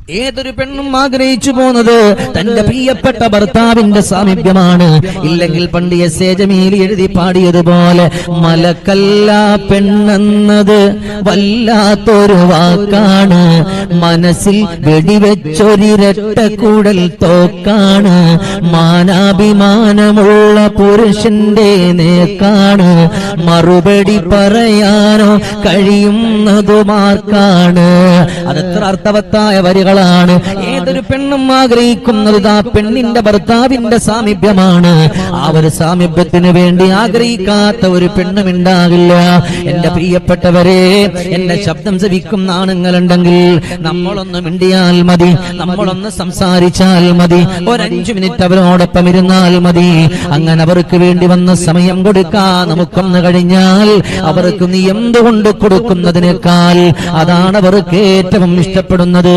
ഏതൊരു പെണ്ണും ആഗ്രഹിച്ചു പോകുന്നത് തന്റെ പ്രിയപ്പെട്ട ഭർത്താവിന്റെ സാമീപ്യമാണ്. ഇല്ലെങ്കിൽ പണ്ട് എസ് എ ജമീൽ എഴുതി പാടിയതുപോലെ, മലക്കല്ല പെണ്ണെന്നത് വല്ലാത്തൊരു വാക്കാണ്, മനസ്സിൽ വെടിവെച്ചൊരിരട്ട കൂടൽ തോക്കാണ്, മാനാഭിമാനമുള്ള പുരുഷന്റെ നേക്കാണ്, മറുപടി പറയാനോ കഴിയുന്നതുമാർക്കാണ്. അതെത്ര അർത്ഥവത്തായ വരികൾ. ഏതൊരു പെണ്ണും ആഗ്രഹിക്കുന്നത് ആ പെണ്ണിന്റെ ഭർത്താവിന്റെ സാമീപ്യമാണ്. ആ ഒരു സാമീപ്യത്തിന് വേണ്ടി ആഗ്രഹിക്കാത്ത ഒരു പെണ്ണും ഉണ്ടാകില്ല. എന്റെ പ്രിയപ്പെട്ടവരെ, എന്റെ ശബ്ദം ശ്രവിക്കുന്ന ആണുങ്ങളുണ്ടെങ്കിൽ നമ്മളൊന്ന് മിണ്ടിയാൽ മതി, നമ്മളൊന്ന് സംസാരിച്ചാൽ മതി, ഒരു 5 മിനിറ്റ് അവരോടൊപ്പം ഇരുന്നാൽ മതി. അങ്ങനെ അവർക്ക് വേണ്ടി വന്ന സമയം കൊടുക്കാൻ നമുക്കൊന്ന് കഴിഞ്ഞാൽ അവർക്ക് നീ എന്തുകൊണ്ട് കൊടുക്കുന്നതിനേക്കാൾ അതാണ് അവർക്ക് ഏറ്റവും ഇഷ്ടപ്പെടുന്നത്.